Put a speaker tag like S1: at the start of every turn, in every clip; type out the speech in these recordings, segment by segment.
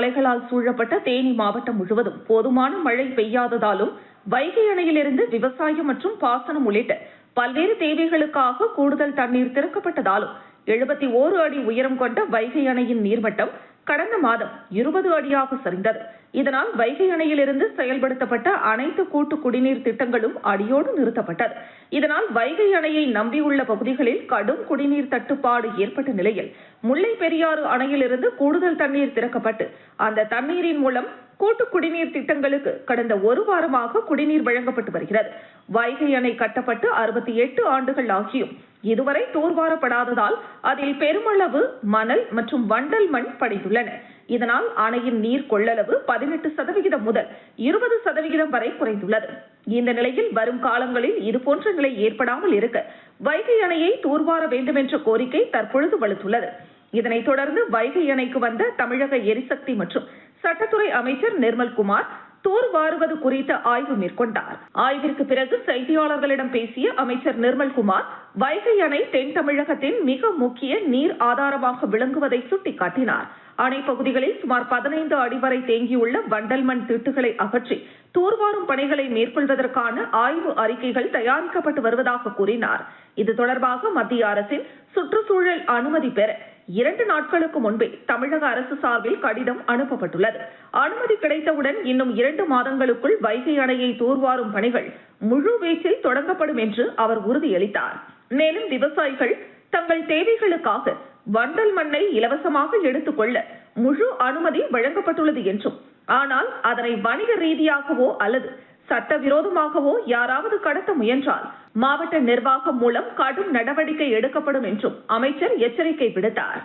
S1: மலைகளால் சூழப்பட்ட தேனி மாவட்டம் முழுவதும் போதுமான மழை பெய்யாததாலும் வைகை அணையிலிருந்து விவசாயம் மற்றும் பாசனம் உள்ளிட்ட பல்வேறு தேவைகளுக்காக கூடுதல் தண்ணீர் திறக்கப்பட்டதாலும் 71 அடி உயரம் கொண்ட வைகை அணையின் நீர்மட்டம் கடந்த மாதம் 20 அடியாக சரிந்தது. இதனால் வைகை அணையிலிருந்து செயல்படுத்தப்பட்ட அனைத்து கூட்டு குடிநீர் திட்டங்களும் அடியோடு நிறுத்தப்பட்டது. இதனால் வைகை அணையை நம்பியுள்ள பகுதிகளில் கடும் குடிநீர் தட்டுப்பாடு ஏற்பட்ட நிலையில் முல்லை பெரியாறு அணையிலிருந்து கூடுதல் தண்ணீர் திறக்கப்பட்டு அந்த தண்ணீரின் மூலம் கூட்டு குடிநீர் திட்டங்களுக்கு கடந்த ஒரு வாரமாக குடிநீர் வழங்கப்பட்டு வருகிறது. வைகை அணை கட்டப்பட்டு 68 ஆண்டுகள் ஆகியும் இதுவரை தூர்வாரப்படாததால் அதில் பெருமளவு மணல் மற்றும் வண்டல் மண் படிந்துள்ளன. இதனால் அணையின் நீர் கொள்ளளவு 18% முதல் 20% வரை குறைந்துள்ளது. இந்த நிலையில் வரும் காலங்களில் இதுபோன்ற நிலை ஏற்படாமல் இருக்க வைகை அணையை தூர்வார வேண்டும் என்ற கோரிக்கை தற்பொழுது வலுத்துள்ளது. இதனைத் தொடர்ந்து வைகை அணைக்கு வந்த தமிழக எரிசக்தி மற்றும் சட்டத்துறை அமைச்சர் நிர்மல்குமார் தூர்வாருவது குறித்த ஆய்வு மேற்கொண்டார். ஆய்விற்கு பிறகு செய்தியாளர்களிடம் பேசிய அமைச்சர் நிர்மல்குமார் வைகை அணை தென் தமிழகத்தின் மிக முக்கிய நீர் ஆதாரமாக விளங்குவதை சுட்டிக்காட்டினார். அணை பகுதிகளில் சுமார் 15 அடி வரை தேங்கியுள்ள வண்டல் மண் திட்டுகளை அகற்றி தூர்வாரும் பணிகளை மேற்கொள்வதற்கான ஆய்வு அறிக்கைகள் தயாரிக்கப்பட்டு வருவதாக கூறினார். இது தொடர்பாக மத்திய அரசின் சுற்றுச்சூழல் அனுமதி பெற 2 நாட்களுக்கு முன்பே தமிழக அரசு சார்பில் கடிதம் அனுப்பப்பட்டுள்ளது. அனுமதி கிடைத்தவுடன் இன்னும் 2 மாதங்களுக்குள் வைகை அணையை தூர்வாரும் பணிகள் முழுவீச்சில் தொடங்கப்படும் என்று அவர் உறுதியளித்தார். மேலும் விவசாயிகள் தங்கள் தேவைகளுக்காக வண்டல் மண்ணை இலவசமாக எடுத்துக்கொள்ள முழு அனுமதி வழங்கப்பட்டுள்ளது என்றும், ஆனால் அதனை வணிக ரீதியாகவோ அல்லது சட்டவிரோதமாகவோ யாராவது கடத்த முயன்றால் மாவட்ட நிர்வாகம் மூலம் கடும் நடவடிக்கை எடுக்கப்படும் என்றும் அமைச்சர் எச்சரிக்கை விடுத்தார்.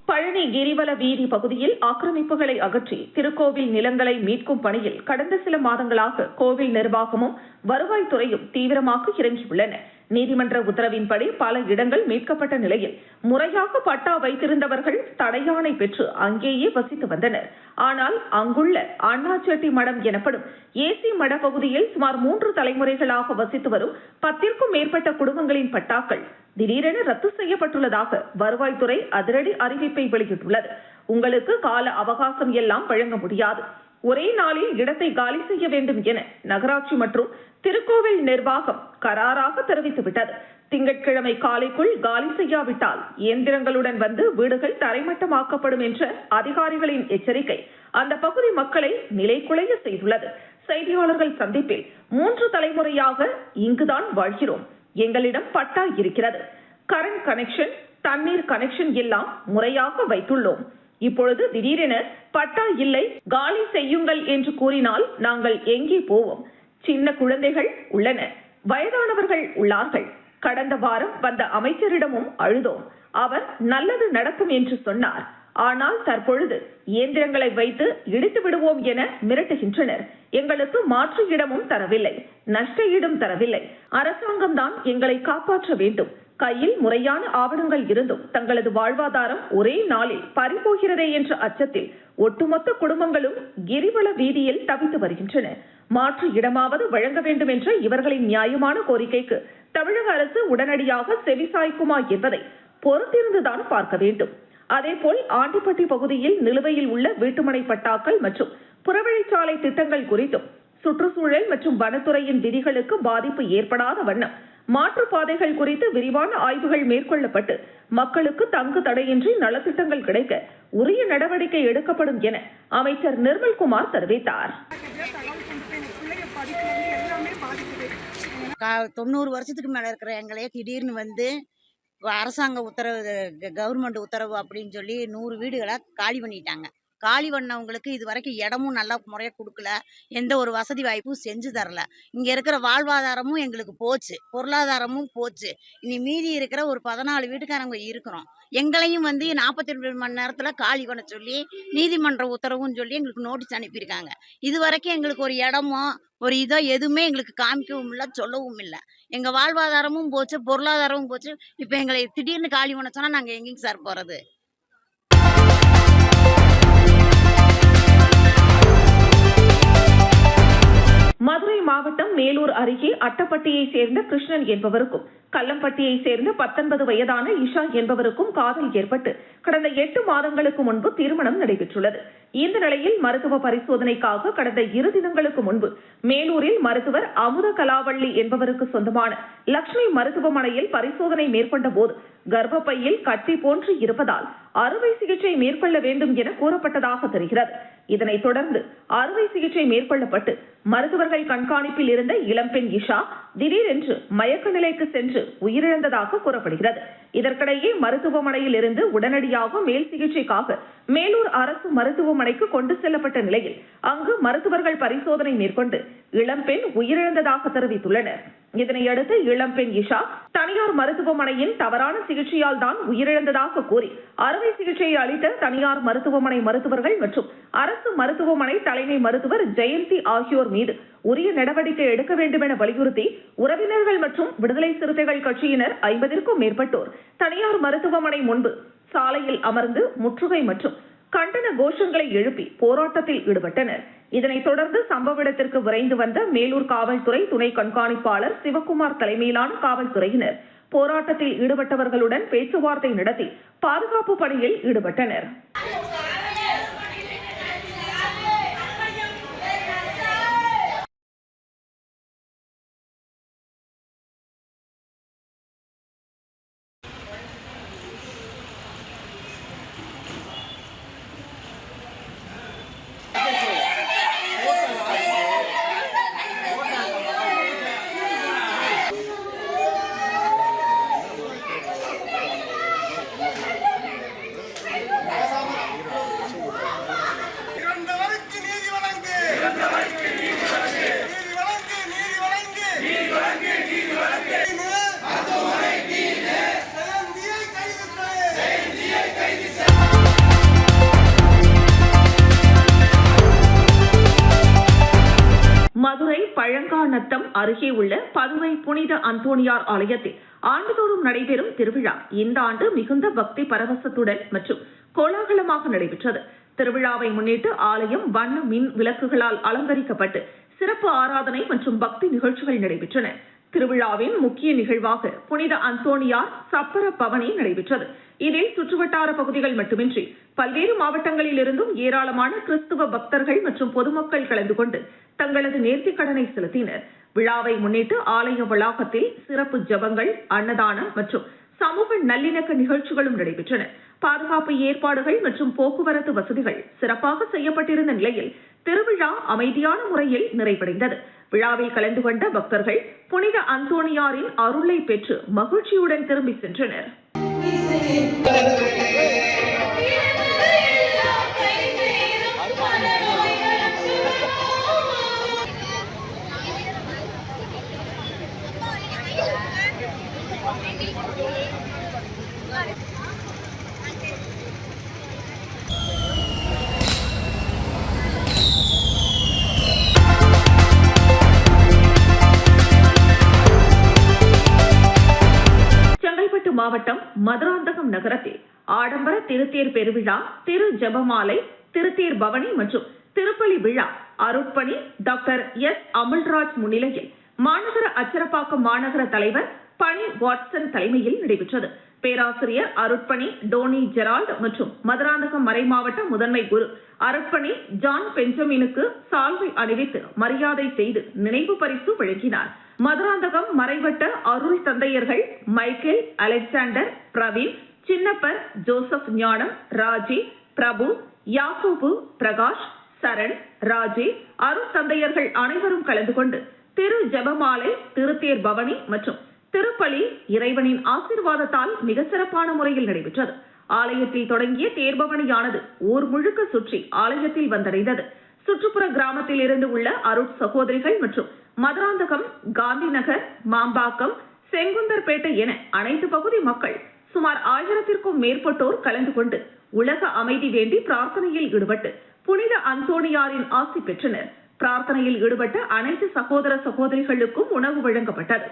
S1: பழனி கிரிவல வீதி பகுதியில் ஆக்கிரமிப்புகளை அகற்றி திருக்கோவில் நிலங்களை மீட்கும் பணியில் கடந்த சில மாதங்களாக கோவில் நிர்வாகமும் வருவாய்த்துறையும் தீவிரமாக இறங்கியுள்ளன. நீதிமன்ற உத்தரவின்படி பல இடங்கள் மீட்கப்பட்ட நிலையில் முறையாக பட்டா வைத்திருந்தவர்கள் தடையாணை பெற்று அங்கேயே வசித்து வந்தனர். ஆனால் அங்குள்ள அண்ணாச்செட்டி மடம் எனப்படும் ஏசி மட பகுதியில் சுமார் 3 தலைமுறைகளாக வசித்து வரும் 10க்கும் மேற்பட்ட குடும்பங்களின் பட்டாக்கள் திடீரென ரத்து செய்யப்பட்டுள்ளதாக வருவாய்த்துறை அதிரடி அறிவிப்பை வெளியிட்டுள்ளது. உங்களுக்கு கால அவகாசம் எல்லாம் வழங்க முடியாது, ஒரே நாளில் இடத்தை காலி செய்ய வேண்டும் என நகராட்சி மற்றும் திருக்கோவில் நிர்வாகம் கராராக தெரிவித்துவிட்டது. திங்கட்கிழமை காலைக்குள் காலி செய்யாவிட்டால் இயந்திரங்களுடன் வந்து வீடுகள் தரைமட்டமாக்கப்படும் என்ற அதிகாரிகளின் எச்சரிக்கை அந்த பகுதி மக்களை நிலைகுலைய செய்துள்ளது. செய்தியாளர்கள் சந்திப்பில் 3 தலைமுறையாக இங்குதான் வாழ்கிறோம், எங்களிடம் பட்டா இருக்கிறது, கரண்ட் கனெக்ஷன், தண்ணீர் கனெக்ஷன் எல்லாம் முறையாக வைத்துள்ளோம், இப்பொழுது திடீரென பட்டா இல்லை காலி செய்யுங்கள் என்று கூறினால் நாங்கள் எங்கே போவோம்? சின்ன குழந்தைகள் உள்ளன, வயதானவர்கள் உள்ளார்கள். கடந்த வாரம் வந்த அமைச்சரிடமும் அழுதோம், அவர் நல்லது நடக்கும் என்று சொன்னார். ஆனால் தற்பொழுது இயந்திரங்களை வைத்து இடித்து விடுவோம் என மிரட்டுகின்றனர். எங்களுக்கு மாற்று இடமும் தரவில்லை, நஷ்ட ஈடும் தரவில்லை. அரசாங்கம் தான் எங்களை காப்பாற்ற வேண்டும். கையில் முறையான ஆவணங்கள் இருந்தும் தங்களது வாழ்வாதாரம் ஒரே நாளில் பறிபோகிறதே என்ற அச்சத்தில் ஒட்டுமொத்த குடும்பங்களும் கிரிவல வீதியில் தவித்து வருகின்றன. மாற்று இடமாவது வழங்க வேண்டும் என்ற இவர்களின் நியாயமான கோரிக்கைக்கு தமிழக அரசு உடனடியாக செவிசாய்க்குமா என்பதை பொறுத்திருந்துதான் பார்க்க வேண்டும். அதேபோல் ஆண்டிப்பட்டி பகுதியில் நிலுவையில் உள்ள வீட்டுமனை பட்டாக்கள் மற்றும் புறவழிச்சாலை திட்டங்கள் குறித்தும் சுற்றுச்சூழல் மற்றும் வனத்துறையின் விதிகளுக்கு பாதிப்பு ஏற்படாத வண்ணம் மாற்றுப்பாதைகள் குறித்து விரிவான ஆய்வுகள் மேற்கொள்ளப்பட்டு மக்களுக்கு தங்கு தடையின்றி நலத்திட்டங்கள் கிடைக்க உரிய நடவடிக்கை எடுக்கப்படும் என அமைச்சர் நிர்மல்குமார் தெரிவித்தார்.
S2: 90 வருஷத்துக்கு மேல இருக்கிற எங்களே திடீர்னு வந்து அரசாங்க உத்தரவு, கவர்மெண்ட் உத்தரவு அப்படின்னு சொல்லி 100 வீடுகளை காலி பண்ணிட்டாங்க. காலி பண்ணவங்களுக்கு இது வரைக்கும் இடமும் நல்லா முறையாக கொடுக்கல, எந்த ஒரு வசதி வாய்ப்பும் செஞ்சு தரல. இங்கே இருக்கிற வாழ்வாதாரமும் எங்களுக்கு போச்சு, பொருளாதாரமும் போச்சு. இனி மீதி இருக்கிற ஒரு 14 வீட்டுக்காரங்க இருக்கிறோம். எங்களையும் வந்து 42 மணி நேரத்தில் காலி பண்ண சொல்லி நீதிமன்ற உத்தரவுன்னு சொல்லி எங்களுக்கு நோட்டீஸ் அனுப்பியிருக்காங்க. இது வரைக்கும் எங்களுக்கு ஒரு இடமோ ஒரு இதோ எதுவுமே எங்களுக்கு காமிக்கவும் இல்லை, சொல்லவும் இல்லை. எங்கள் வாழ்வாதாரமும் போச்சு, பொருளாதாரமும் போச்சு. இப்போ எங்களை திடீர்னு காலி பண்ண சொன்னால் நாங்கள் எங்கேங்க சார் போகிறது?
S1: மதுரை மாவட்டம் மேலூர் அருகே அட்டப்பட்டியை சேர்ந்த கிருஷ்ணன் என்பவருக்கும் கல்லம்பட்டியை சேர்ந்த 19 வயதான இஷா என்பவருக்கும் காதல் ஏற்பட்டு கடந்த 8 மாதங்களுக்கு முன்பு திருமணம் நடைபெற்றுள்ளது. இந்த நிலையில் மருத்துவ பரிசோதனைக்காக கடந்த 2 தினங்களுக்கு முன்பு மேலூரில் மருத்துவர் அமுத கலாவள்ளி என்பவருக்கு சொந்தமான லட்சுமி மருத்துவமனையில் பரிசோதனை மேற்கொண்ட போது கர்ப்பப்பையில் கட்டி போன்று இருப்பதால் அறுவை சிகிச்சை மேற்கொள்ள வேண்டும் என கூறப்பட்டதாக தெரிகிறது. இதனைத் தொடர்ந்து அறுவை சிகிச்சை மேற்கொள்ளப்பட்டு மருத்துவர்கள் கண்காணிப்பில் இருந்த இளம்பெண் இஷா திடீரென்று மயக்க நிலைக்கு சென்று உயிரிழந்ததாக கூறப்படுகிறது. இதற்கிடையே மருத்துவமனையில் இருந்து உடனடியாக மேல் சிகிச்சைக்காக மேலூர் அரசு மருத்துவமனைக்கு கொண்டு செல்லப்பட்ட நிலையில் அங்கு மருத்துவர்கள் பரிசோதனை மேற்கொண்டு இளம்பெண் உயிரிழந்ததாக தெரிவித்துள்ளனர். இதனையடுத்து இளம்பெண் இஷா தனியார் மருத்துவமனையின் தவறான சிகிச்சையால் தான் உயிரிழந்ததாக கூறி அறுவை சிகிச்சையை அளித்த தனியார் மருத்துவமனை மருத்துவர்கள் மற்றும் அரசு மருத்துவமனை தலைமை மருத்துவர் ஜெயந்தி ஆகியோர் மீது உரிய நடவடிக்கை எடுக்க வேண்டும் என வலியுறுத்தி உறவினர்கள் மற்றும் விடுதலை சிறுத்தைகள் கட்சியினர் 50க்கும் மேற்பட்டோர் தனியார் மருத்துவமனை முன்பு சாலையில் அமர்ந்து முற்றுகை மற்றும் கண்டன கோஷங்களை எழுப்பி போராட்டத்தில் ஈடுபட்டனர். இதனைத் தொடர்ந்து சம்பவ இடத்திற்கு விரைந்து வந்த மேலூர் காவல்துறை துணை கண்காணிப்பாளர் சிவக்குமார் தலைமையிலான காவல்துறையினர் போராட்டத்தில் ஈடுபட்டவர்களுடன் பேச்சுவார்த்தை நடத்தி பாதுகாப்பு பணியில் ஈடுபட்டனர். மதுரை பழங்காநத்தம் அருகே உள்ள பதுவை புனித அந்தோணியார் ஆலயத்தில் ஆண்டுதோறும் நடைபெறும் திருவிழா இந்த ஆண்டு மிகுந்த பக்தி பரவசத்துடன் மற்றும் கோலாகலமாக நடைபெற்றது. திருவிழாவை முன்னிட்டு ஆலயம் வண்ண மின் விளக்குகளால் அலங்கரிக்கப்பட்டு சிறப்பு ஆராதனை மற்றும் பக்தி நிகழ்ச்சிகள் நடைபெற்றன. திருவிழாவின் முக்கிய நிகழ்வாக புனித அந்தோணியார் சப்பர பவனி நடைபெற்றது. இதில் சுற்றுவட்டார பகுதிகள் மட்டுமின்றி பல்வேறு மாவட்டங்களில் இருந்தும் ஏராளமான கிறிஸ்துவ பக்தர்கள் மற்றும் பொதுமக்கள் கலந்து கொண்டு தங்களது நேர்த்திக் கடனை செலுத்தினர். விழாவை முன்னிட்டு ஆலய வளாகத்தில் சிறப்பு ஜபங்கள், அன்னதானம் மற்றும் சமூக நல்லிணக்க நிகழ்ச்சிகளும் நடைபெற்றன. பாதுகாப்பு ஏற்பாடுகள் மற்றும் போக்குவரத்து வசதிகள் சிறப்பாக செய்யப்பட்டிருந்த நிலையில் திருவிழா அமைதியான முறையில் நிறைவடைந்தது. விழாவில் கலந்து கொண்ட பக்தர்கள் புனித அந்தோணியாரின் அருளை பெற்று மகிழ்ச்சியுடன் திரும்பி சென்றனர். மாவட்டம் மதுராந்தகம் நகரத்தில் ஆடம்பர திருத்தேர் பெருவிழா, திரு ஜெபமாலை, திருத்தேர் பவனி மற்றும் திருப்பலி விழா அருட்பணி டாக்டர் எஸ் அமுல்ராஜ் முன்னிலையில் மாநகர அச்சரப்பாக்கம் மாநகர தலைவர் பனி வாட்சன் தலைமையில் நடைபெற்றது. பேராசிரியர் அருட்பணி டோனி ஜெரால்ட் மற்றும் மதுராந்தகம் மறைமாவட்ட முதன்மை குரு அருட்பணி ஜான் பெஞ்சமினுக்கு சால்வை அணிவித்து மரியாதை செய்து நினைவு பரிசு வழங்கினார். மதுராந்தகம் மறைவட்ட அருள் தந்தையர்கள் Michael, Alexander, Praveen, Chinnappar, Joseph Gnanam, Raji, பிரபு, யாக்கோபு, பிரகாஷ், சரண், ராஜே அருள் தந்தையர்கள் அனைவரும் கலந்து கொண்டு திரு ஜெபமாலை, திருத்தேர் பவனி மற்றும் திருப்பலி இறைவனின் ஆசீர்வாதத்தால் மிக சிறப்பான முறையில் நடைபெற்றது. ஆலயத்தில் தொடங்கிய தேர்பவனியானது ஊர் முழுக்க சுற்றி ஆலயத்தில் வந்தடைந்தது. சுற்றுப்புற கிராமத்தில் இருந்து உள்ள அருட் சகோதரிகள் மற்றும் மதுராந்தகம், காந்தி நகர், மாம்பாக்கம், செங்குந்தர்பேட்டை என அனைத்து பகுதி மக்கள் சுமார் 1000க்கும் மேற்பட்டோர் கலந்து கொண்டு உலக அமைதி வேண்டி பிரார்த்தனையில் ஈடுபட்டு புனித அந்தோணியாரின் ஆசி பெற்றனர். பிரார்த்தனையில் ஈடுபட்ட அனைத்து சகோதர சகோதரிகளுக்கும் உணவு வழங்கப்பட்டது.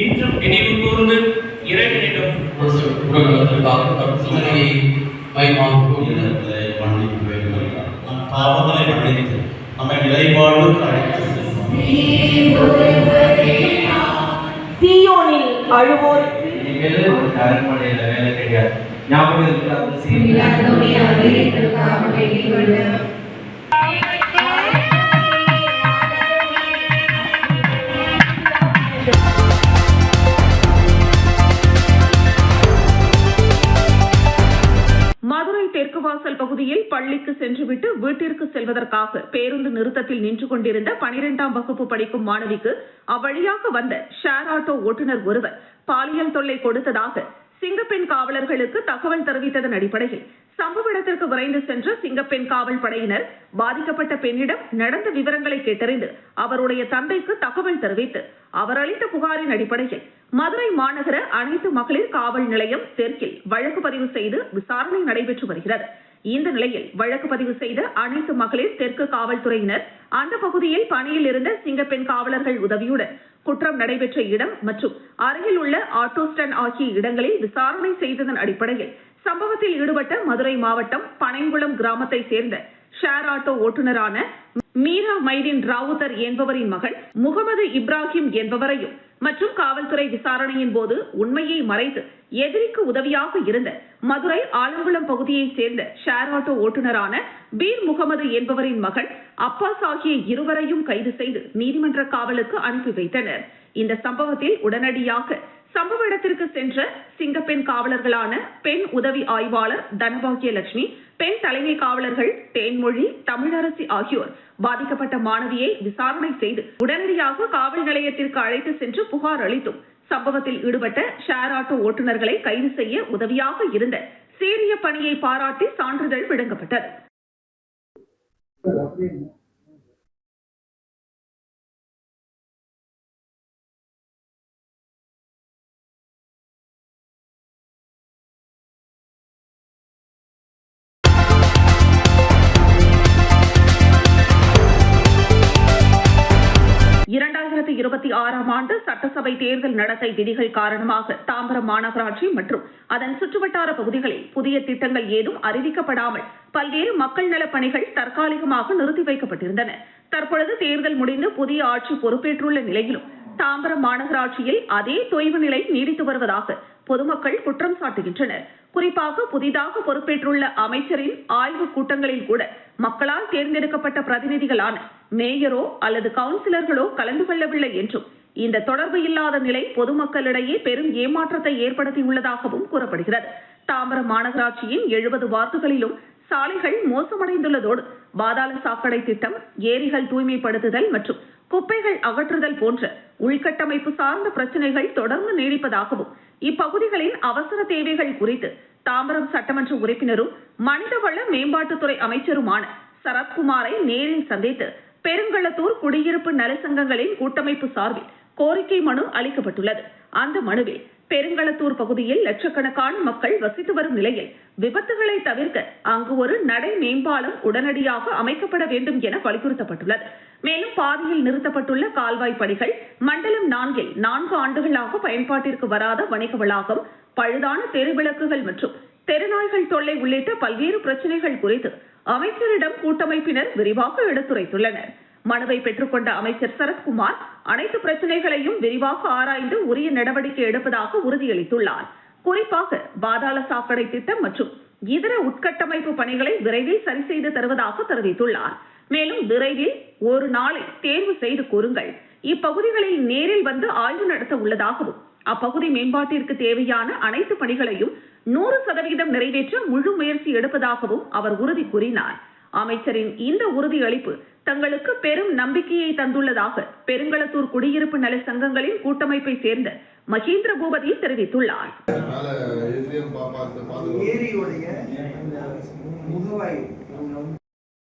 S3: இன்றும் நினைவு கூர்ந்து இறைவனிடம்
S4: பாவங்களை மன்னித்து நம்மை நிறைவாழ்வுக்கு அழைத்து
S1: சீயோனில் அழுவோர்
S5: அரண்மனையில வேலை கிடையாது. ஞாபகம்
S1: மதுரை தெற்கு வாசல் பகுதியில் பள்ளிக்கு சென்றுவிட்டு வீட்டிற்கு செல்வதற்காக பேருந்து நிறுத்தத்தில் நின்று கொண்டிருந்த 12ஆம் வகுப்பு படிக்கும் மாணவிக்கு அவ்வழியாக வந்த ஷேர் ஆட்டோ ஓட்டுநர் ஒருவர் பாலியல் தொல்லை கொடுத்ததாக சிங்கப்பெண் காவலர்களுக்கு தகவல் தெரிவித்ததன் அடிப்படையில் சம்பவ இடத்திற்கு விரைந்து சென்ற சிங்கப்பெண் காவல் படையினர் பாதிக்கப்பட்ட பெண்ணிடம் நடந்த விவரங்களை கேட்டறிந்து அவருடைய தந்தைக்கு தகவல் தெரிவித்து அவர் அளித்த புகாரின் அடிப்படையில் மதுரை மாநகர அனைத்து மகளிர் காவல் நிலையம் தெற்கில் வழக்கு பதிவு செய்து விசாரணை நடைபெற்று வருகிறது. இந்த நிலையில் வழக்கு பதிவு செய்த அனைத்து மகளிர் தெற்கு காவல்துறையினர் அந்த பகுதியில் பணியில் இருந்த சிங்கப்பெண் காவலர்கள் உதவியுடன் குற்றம் நடைபெற்ற இடம் மற்றும் அருகில் உள்ள ஆட்டோ ஸ்டாண்ட் ஆகிய இடங்களில் விசாரணை செய்ததன் அடிப்படையில் சம்பவத்தில் ஈடுபட்ட மதுரை மாவட்டம் பனைங்குளம் கிராமத்தை சேர்ந்த ஷேர் ஆட்டோ ஓட்டுநரான மீரா மைதீன் ராவுத்தர் என்பவரின் மகன் முகமது இப்ராஹிம் என்பவரையும் மற்றும் காவல்துறை விசாரணையின் போது உண்மையை மறைத்து எதிரிக்கு உதவியாக இருந்த மதுரை ஆலங்குளம் பகுதியைச் சேர்ந்த ஷேர் ஆட்டோ ஓட்டுநரான பீர் முகமது என்பவரின் மகன் அப்பாஸ் ஆகிய இருவரையும் கைது செய்து நீதிமன்ற காவலுக்கு அனுப்பி வைத்தனர். இந்த சம்பவத்தில் உடனடியாக சம்பவ இடத்திற்கு சென்ற சிங்கப்பெண் காவலர்களான பெண் உதவி ஆய்வாளர் தனபாகியலட்சுமி, பெண் தலைமை காவலர்கள் தேன்மொழி, தமிழரசி ஆகியோர் பாதிக்கப்பட்ட மாணவியை விசாரணை செய்து உடனடியாக காவல் நிலையத்திற்கு அழைத்து சென்று புகார் அளித்தும் சம்பவத்தில் ஈடுபட்ட ஷேர் ஆட்டோ ஓட்டுநர்களை கைது செய்ய உதவியாக இருந்த சீரிய பணியை பாராட்டி சான்றிதழ் வழங்கப்பட்டது. ஆண்டு சட்டசபை தேர்தல் நடத்தை விதிகள் காரணமாக தாம்பரம் மாநகராட்சி மற்றும் அதன் சுற்றுவட்டார பகுதிகளில் புதிய திட்டங்கள் ஏதும் அறிவிக்கப்படாமல் பல்வேறு மக்கள் நலப் பணிகள் தற்காலிகமாக நிறுத்தி வைக்கப்பட்டிருந்தன. தற்பொழுது தேர்தல் முடிந்து புதிய ஆட்சி பொறுப்பேற்றுள்ள நிலையிலும் தாம்பரம் மாநகராட்சியில் அதே தொய்வு நிலை நீடித்து வருவதாக பொதுமக்கள் குற்றம் சாட்டுகின்றனர். குறிப்பாக புதிதாக பொறுப்பேற்றுள்ள அமைச்சரின் ஆய்வுக் கூட்டங்களில் கூட மக்களால் தேர்ந்தெடுக்கப்பட்ட பிரதிநிதிகளான மேயரோ அல்லது கவுன்சிலர்களோ கலந்து கொள்ளவில்லை என்றும் இந்த தொடர்பு இல்லாத நிலை பொதுமக்களிடையே பெரும் ஏமாற்றத்தை ஏற்படுத்தியுள்ளதாகவும் கூறப்படுகிறது. தாம்பரம் மாநகராட்சியின் 70 வார்டுகளிலும் சாலைகள் மோசமடைந்துள்ளதோடு பாதாள சாக்கடை திட்டம், ஏரிகள் தூய்மைப்படுத்துதல் மற்றும் குப்பைகள் அகற்றுதல் போன்ற உள்கட்டமைப்பு சார்ந்த பிரச்சனைகள் தொடர்ந்து நீடிப்பதாகவும் இப்பகுதிகளின் அவசர தேவைகள் குறித்து தாம்பரம் சட்டமன்ற உறுப்பினரும் மனிதவள மேம்பாட்டுத்துறை அமைச்சருமான சரத்குமாரை நேரில் சந்தித்து பெருங்களத்தூர் குடியிருப்பு நலசங்கங்களின் கூட்டமைப்பு சார்பில் கோரிக்கை மனு அளிக்கப்பட்டுள்ளது. அந்த மனுவில் பெருங்களத்தூர் பகுதியில் லட்சக்கணக்கான மக்கள் வசித்து வரும் நிலையில் விபத்துகளை தவிர்க்க அங்கு ஒரு நடை மேம்பாலம் உடனடியாக அமைக்கப்பட வேண்டும் என வலியுறுத்தப்பட்டுள்ளது. மேலும் பாதியில் நிறுத்தப்பட்டுள்ள கால்வாய் பணிகள், மண்டலம் 4 4 ஆண்டுகளாக பயன்பாட்டிற்கு வராத வணிக வளாகம், பழுதான தெருவிளக்குகள் மற்றும் தெருநாய்கள் தொல்லை உள்ளிட்ட பல்வேறு பிரச்சனைகள் குறித்து அமைச்சரிடம் கூட்டமைப்பினர் விரிவாக எடுத்துரைத்துள்ளனர். மனுவை பெற்றுக்கொண்ட அமைச்சர் சரத்குமார் அனைத்து பிரச்சனைகளையும் விரிவாக ஆராய்ந்து உரிய நடவடிக்கை எடுப்பதாக உறுதியளித்துள்ளார். குறிப்பாக பாதாள சாக்கடை திட்டம் மற்றும் இதர உட்கட்டமைப்பு பணிகளை விரைவில் சரி செய்து தருவதாக தெரிவித்துள்ளார். மேலும் விரைவில் ஒரு நாளை தேர்வு செய்து கூறுங்கள், இப்பகுதிகளில் நேரில் வந்து ஆய்வு நடத்த உள்ளதாகவும் அப்பகுதி மேம்பாட்டிற்கு தேவையான அனைத்து பணிகளையும் 100% நிறைவேற்ற முழு முயற்சி எடுப்பதாகவும் அவர் உறுதி கூறினார். அமைச்சரின் இந்த உறுதியளிப்பு தங்களுக்கு பெரும் நம்பிக்கையை தந்துள்ளதாக பெருங்களத்தூர் குடியிருப்பு நல சங்கங்களின் கூட்டமைப்பை சேர்ந்த மகேந்திர பூபதி தெரிவித்துள்ளார்.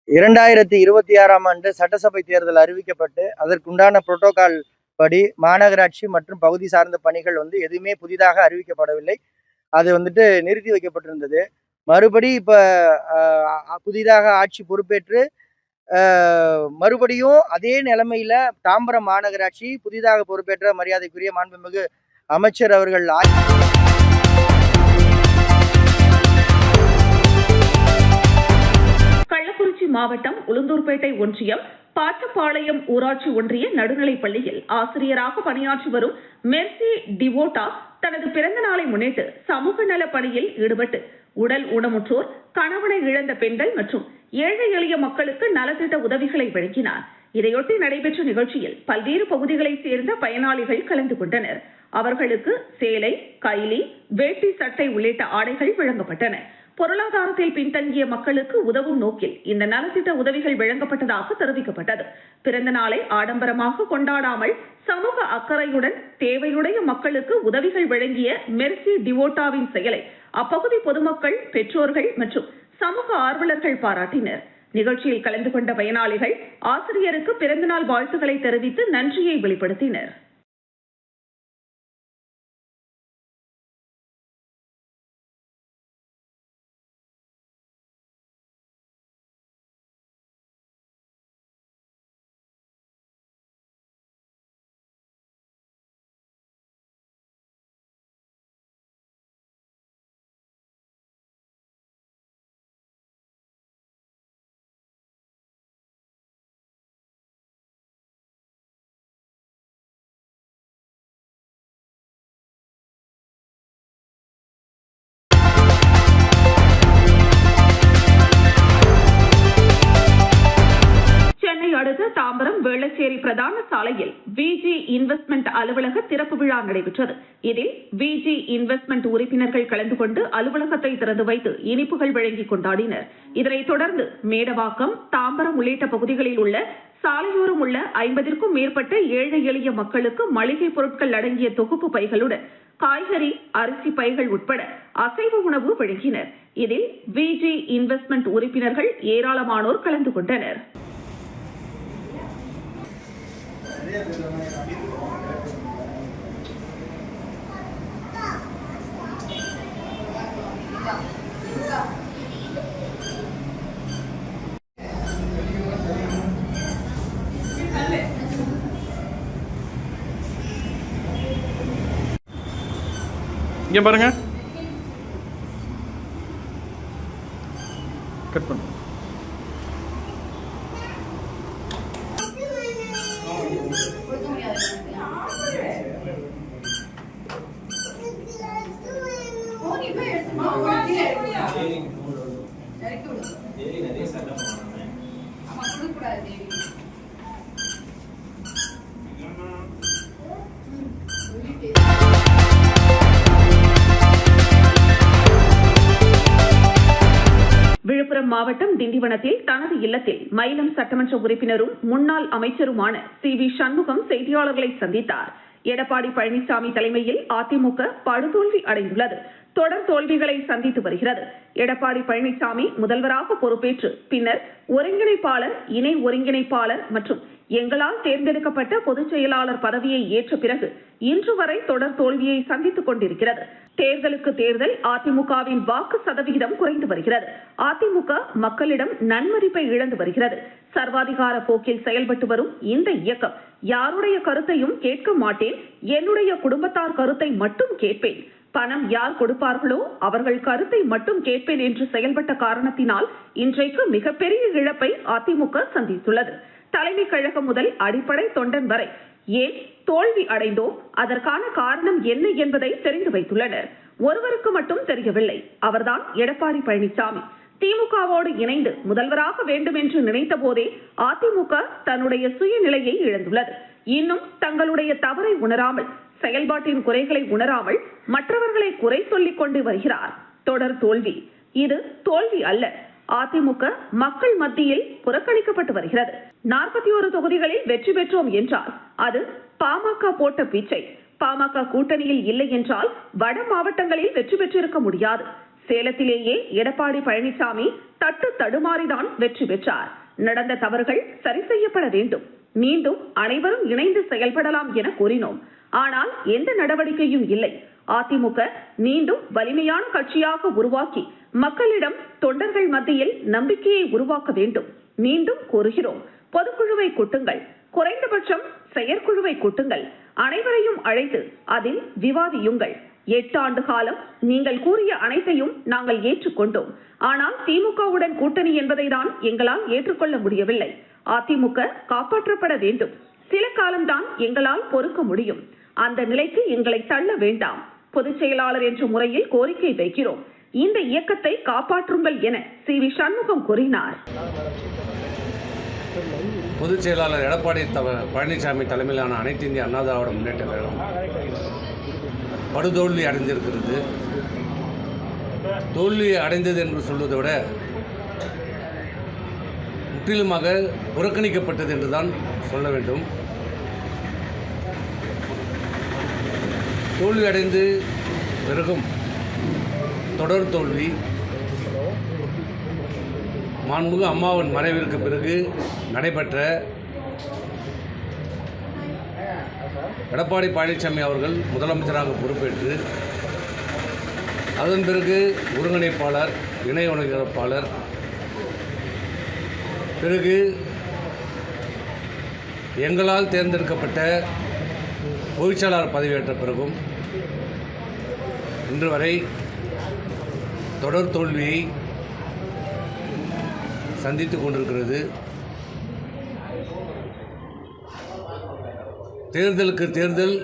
S6: 2026ஆம் ஆண்டு சட்டசபை தேர்தல் அறிவிக்கப்பட்டு அதற்குண்டான புரோட்டோகால் படி மாநகராட்சி மற்றும் பகுதி சார்ந்த பணிகள் எதுவுமே புதிதாக அறிவிக்கப்படவில்லை. அது நிறுத்தி வைக்கப்பட்டிருந்தது. மறுபடி இப்ப புதிதாக ஆட்சி பொறுப்பேற்று மறுபடியும் அதே நிலைமையில தாம்பரம் மாநகராட்சி புதிதாக பொறுப்பேற்ற மரியாதைக்குரிய மாண்புமிகு அமைச்சர் அவர்கள்
S1: கள்ளக்குறிச்சி மாவட்டம் உளுந்தூர்பேட்டை ஒன்றியம் பாச்சப்பாளையம் ஊராட்சி ஒன்றிய நடுநிலைப் பள்ளியில் ஆசிரியராக பணியாற்றி வரும் மெர்சி டிவோட்டா தனது பிறந்த நாளை முன்னிட்டு சமூக நல பணியில் ஈடுபட்டு உடல் ஊனமுற்றோர், கணவனை இழந்த பெண்கள் மற்றும் ஏழை எளிய மக்களுக்கு நலத்திட்ட உதவிகளை வழங்கினார். இதையொட்டி நடைபெற்ற நிகழ்ச்சியில் பல்வேறு பகுதிகளைச் சேர்ந்த பயனாளிகள் கலந்து கொண்டனர். அவர்களுக்கு சேலை, கைலி, வேட்டி, சட்டை உள்ளிட்ட ஆடைகள் வழங்கப்பட்டன. பொருளாதாரத்தில் பின்தங்கிய மக்களுக்கு உதவும் நோக்கில் இந்த நலத்திட்ட உதவிகள் வழங்கப்பட்டதாக தெரிவிக்கப்பட்டது. பிறந்த நாளை ஆடம்பரமாக கொண்டாடாமல் சமூக அக்கறையுடன் தேவையுடைய மக்களுக்கு உதவிகள் வழங்கிய மெர்சி டிவோட்டாவின் செயலை அப்பகுதி பொதுமக்கள், பெற்றோர்கள் மற்றும் சமூக ஆர்வலர்கள் பாராட்டினர். நிகழ்ச்சியில் கலந்து கொண்ட பயனாளிகள் ஆசிரியருக்கு பிறந்தநாள் வாழ்த்துக்களை தெரிவித்து நன்றியை வெளிப்படுத்தினர். அடுத்த தாம்பரம் வேளச்சேரி பிரதான சாலையில் விஜி இன்வெஸ்ட்மெண்ட் அலுவலக திறப்பு விழா நடைபெற்றது. இதில் விஜி இன்வெஸ்ட்மெண்ட் உறுப்பினர்கள் கலந்து கொண்டு அலுவலகத்தை திறந்து வைத்து இனிப்புகள் வழங்கி கொண்டாடினர். இதனைத் தொடர்ந்து மேடவாக்கம், தாம்பரம் உள்ளிட்ட பகுதிகளில் உள்ள சாலையோரம் உள்ள 50க்கும் மேற்பட்ட ஏழை எளிய மக்களுக்கு மளிகை பொருட்கள் அடங்கிய தொகுப்பு பைகளுடன் காய்கறி, அரிசி பைகள் உட்பட அசைவ உணவு வழங்கினர். இதில் விஜி இன்வெஸ்ட்மெண்ட் உறுப்பினர்கள் ஏராளமானோர் கலந்து கொண்டனர்.
S7: இங்க பாருங்க, கட் பண்ணு.
S1: விழுப்புரம் மாவட்டம் திண்டிவனத்தில் தனது இல்லத்தில் மயிலம் சட்டமன்ற உறுப்பினரும் முன்னாள் அமைச்சருமான சி.வி. சண்முகம் செய்தியாளர்களை சந்தித்தார். எடப்பாடி பழனிசாமி தலைமையில் அதிமுக படுதோல்வி அடைந்துள்ளது. தொடர் தோல்விகளை சந்தித்து வருகிறது. எடப்பாடி பழனிசாமி முதல்வராக பொறுப்பேற்று பின்னர் ஒருங்கிணைப்பாளர், இணை ஒருங்கிணைப்பாளர் மற்றும் எங்களால் தேர்ந்தெடுக்கப்பட்ட பொதுச் செயலாளர் பதவியை ஏற்ற பிறகு இன்று வரை தொடர் தோல்வியை சந்தித்துக் கொண்டிருக்கிறது. தேர்தலுக்கு தேர்தல் அதிமுகவின் வாக்கு சதவிகிதம் குறைந்து வருகிறது. அதிமுக மக்களிடம் நன்மதிப்பை இழந்து வருகிறது. சர்வாதிகார போக்கில் செயல்பட்டு வரும் இந்த இயக்கம் யாருடைய கருத்தையும் கேட்க மாட்டேன், என்னுடைய குடும்பத்தார் கருத்தை மட்டும் கேட்பேன், பணம் யார் கொடுப்பார்களோ அவர்கள் கருத்தை மட்டும் கேட்பேன் என்று செயல்பட்ட காரணத்தினால் இன்றைக்கு மிகப்பெரிய இழப்பை அதிமுக சந்தித்துள்ளது. தலைமை கழகம் முதல் அடிப்படை தொண்டன் வரை ஏன் தோல்வி அடைந்தோம், அதற்கான காரணம் என்ன என்பதை தெரிந்து வைத்துள்ளனர். ஒருவருக்கு மட்டும் தெரியவில்லை, அவர்தான் எடப்பாடி பழனிசாமி. திமுகவோடு இணைந்து முதல்வராக வேண்டும் என்று நினைத்த போதே அதிமுக தன்னுடைய சுயநிலையை இழந்துள்ளது. இன்னும் தங்களுடைய தவறை உணராமல், செயல்பாட்டின் குறைகளை உணராமல் மற்றவர்களை குறை சொல்லிக் கொண்டு வருகிறார். தொடர் தோல்வி. இது தோல்வி அல்ல, அதிமுக மக்கள் மத்தியில் புறக்கணிக்கப்பட்டு வருகிறது. 41 தொகுதிகளில் வெற்றி பெற்றோம் என்றால் அது பாமக போட்ட பிச்சை. பாமக கூட்டணியில் இல்லை என்றால் வட மாவட்டங்களில் வெற்றி பெற்றிருக்க முடியாது. சேலத்திலேயே எடப்பாடி பழனிசாமி தட்டு தடுமாறிதான் வெற்றி பெற்றார். நடந்த தவறுகள் சரி செய்யப்பட வேண்டும். மீண்டும் அனைவரும் இணைந்து செயல்படலாம் என கூறினோம். ஆனால் எந்த நடவடிக்கையும் இல்லை. அதிமுக மீண்டும் வலிமையான கட்சியாக உருவாக்கி மக்களிடம் தொண்டர்கள் மத்தியில் நம்பிக்கையை உருவாக்க வேண்டும். மீண்டும் கூறுகிறோம், பொதுக்குழுவை கூட்டுங்கள், குறைந்தபட்சம் செயற்குழுவை கூட்டுங்கள், அனைவரையும் அழைத்து அதில் விவாதியுங்கள். 8 ஆண்டு காலம் நீங்கள் கூறிய அனைத்தையும் நாங்கள் ஏற்றுக்கொண்டோம். ஆனால் திமுகவுடன் கூட்டணி என்பதை தான் எங்களால் ஏற்றுக்கொள்ள முடியவில்லை. அதிமுக காப்பாற்றப்பட வேண்டும். சில காலம்தான் எங்களால் பொறுக்க முடியும். அந்த நிலைக்கு எங்களை தள்ள வேண்டாம். பொதுச் செயலாளர் என்ற முறையில் கோரிக்கை வைக்கிறோம். இந்த இயக்கத்தை காப்பாற்றுங்கள் என CV சண்முகம் கூறினார்.
S7: பொதுச் செயலாளர் எடப்பாடி பழனிசாமி தலைமையிலான அனைத்து இந்திய அண்ணா திராவிட முன்னேற்ற கழகம் படுதோல்வி அடைந்திருக்கிறது. தோல்வி அடைந்தது என்று சொல்வதை விட முற்றிலுமாக புறக்கணிக்கப்பட்டது என்றுதான் சொல்ல வேண்டும். தோல்வி அடைந்து பிறகும் தொடர் தோல்வி. மாண்புமிகு அம்மாவின் மறைவிற்கு பிறகு நடைபெற்ற எடப்பாடி பழனிசாமி அவர்கள் முதலமைச்சராக பொறுப்பேற்று அதன் பிறகு ஒருங்கிணைப்பாளர், இணை ஒருங்கிணைப்பாளர், பிறகு எங்களால் தேர்ந்தெடுக்கப்பட்ட பொதுச்செயலாளர் பதவியேற்ற பிறகும் இன்று வரை தொடர் தோல்வியை சந்தித்துக் கொண்டிருக்கிறது. தேர்தலுக்கு தேர்தல்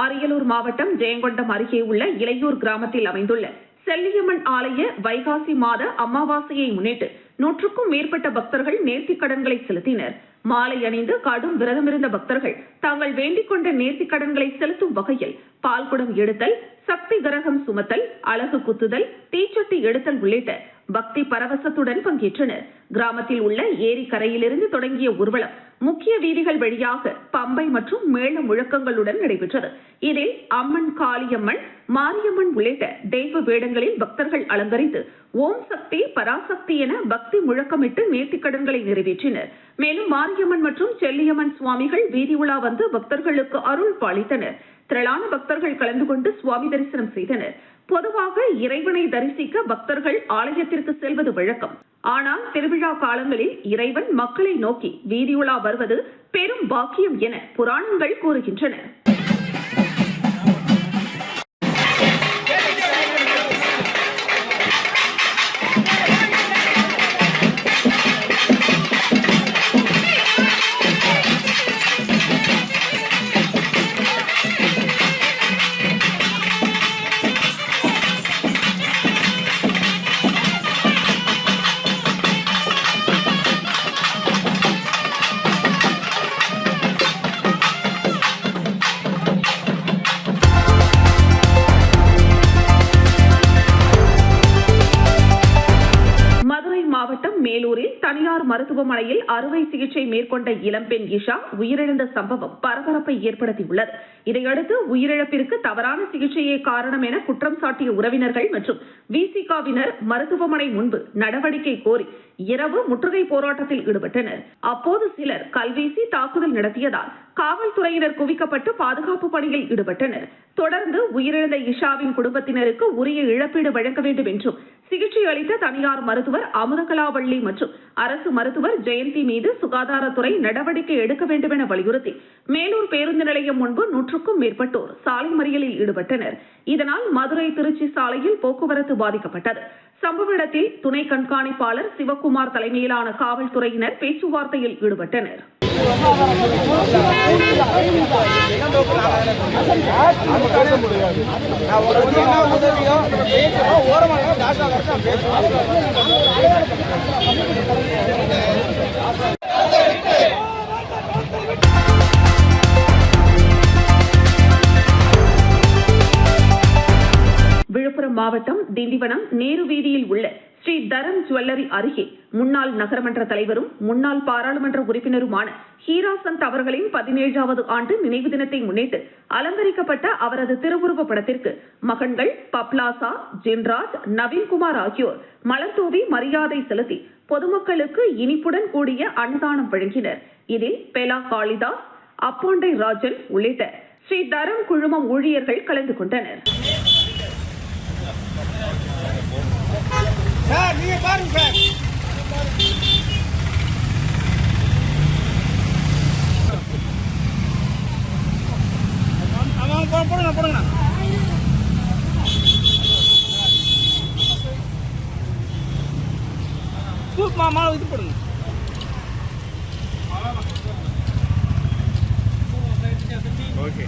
S1: அரியலூர் மாவட்டம் ஜெயங்கொண்டம் அருகே உள்ள இளையூர் கிராமத்தில் அமைந்துள்ள செல்லியம்மன் ஆலய வைகாசி மாத அமாவாசையை முன்னிட்டு 100க்கும் மேற்பட்ட பக்தர்கள் நேர்த்திக் கடன்களை செலுத்தினர். மாலை அணிந்து கடும் விரதமிருந்த பக்தர்கள் தாங்கள் வேண்டிக் கொண்ட நேர்த்திக் கடன்களை செலுத்தும் வகையில் பால்குடம் எடுத்தல், சக்தி கிரகம் சுமத்தல், அலகு குத்துதல், தீச்சட்டி எடுத்தல் உள்ளிட்ட பக்தி பரவசத்துடன் பங்கேற்றனர். கிராமத்தில் உள்ள ஏரி கரையிலிருந்து தொடங்கிய ஊர்வலம் முக்கிய வீதிகள் வழியாக பம்பை மற்றும் மேள முழக்கங்களுடன் நடைபெற்றது. இதில் அம்மன், காளியம்மன், மாரியம்மன் உள்ளிட்ட தெய்வ வேடங்களில் பக்தர்கள் அலங்கரித்து ஓம் சக்தி பராசக்தி என பக்தி முழக்கமிட்டு நேர்த்திக் கடன்களை நிறைவேற்றினர். மேலும் மாரியம்மன் மற்றும் செல்லியம்மன் சுவாமிகள் வீதி உலா வந்து பக்தர்களுக்கு அருள் பாலித்தனர். திரளான பக்தர்கள் கலந்து கொண்டு சுவாமி தரிசனம் செய்தனர். பொதுவாக இறைவனை தரிசிக்க பக்தர்கள் ஆலயத்திற்கு செல்வது வழக்கம். ஆனால் திருவிழா காலங்களில் இறைவன் மக்களை நோக்கி வீதியுலா வருவது பெரும் பாக்கியம் என புராணங்கள் கூறுகின்றன. மேலூரில் தனியார் மருத்துவமனையில் அறுவை சிகிச்சை மேற்கொண்ட இளம்பெண் இஷா உயிரிழந்த சம்பவம் பரபரப்பை ஏற்படுத்தியுள்ளது. இதையடுத்து உயிரிழப்பிற்கு தவறான சிகிச்சையே காரணம் என குற்றம் சாட்டிய உறவினர்கள் மற்றும் விசிகாவினர் மருத்துவமனை முன்பு நடவடிக்கை கோரி இரவு முற்றுகை போராட்டத்தில் ஈடுபட்டனர். அப்போது சிலர் கல்வீசி தாக்குதல் நடத்தியதால் காவல்துறையினர் குவிக்கப்பட்டு பாதுகாப்பு பணியில் ஈடுபட்டனர். தொடர்ந்து உயிரிழந்த இஷாவின் குடும்பத்தினருக்கு உரிய இழப்பீடு வழங்க வேண்டும் என்றும் சிகிச்சை அளித்த தனியார் மருத்துவர் அமுதகலாவள்ளி மற்றும் அரசு மருத்துவர் ஜெயந்தி மீது சுகாதாரத்துறை நடவடிக்கை எடுக்க வேண்டும் என வலியுறுத்தி மேலூர் பேருந்து நிலையம் முன்பு 100க்கும் மேற்பட்டோர் சாலை மறியலில் ஈடுபட்டனர். இதனால் மதுரை திருச்சி சாலையில் போக்குவரத்து பாதிக்கப்பட்டது. சம்பவ இடத்தில் துணை கண்காணிப்பாளர் சிவக்குமார் தலைமையிலான காவல்துறையினர் பேச்சுவார்த்தையில் ஈடுபட்டனர். மாவட்டம் திண்டிவனம் நேரு வீதியில் உள்ள ஸ்ரீ தரம் ஜுவல்லரி அருகே முன்னாள் நகரமன்ற தலைவரும் முன்னாள் பாராளுமன்ற உறுப்பினருமான ஹீராசந்த் அவர்களின் 17வது ஆண்டு நினைவு தினத்தை முன்னிட்டு அலங்கரிக்கப்பட்ட அவரது திருவுருவ படத்திற்கு மகன்கள் பப்லாசா, ஜின்ராஜ், நவீன்குமார் ஆகியோர் மலர் தூவி மரியாதை செலுத்தி பொதுமக்களுக்கு இனிப்புடன் கூடிய அன்னதானம் வழங்கினர். இதில் பெலா காளிதாஸ், அப்பாண்டை ராஜன் உள்ளிட்ட ஸ்ரீ தரம் குழுமம் ஊழியர்கள் கலந்து கொண்டனர்.
S8: ஓகே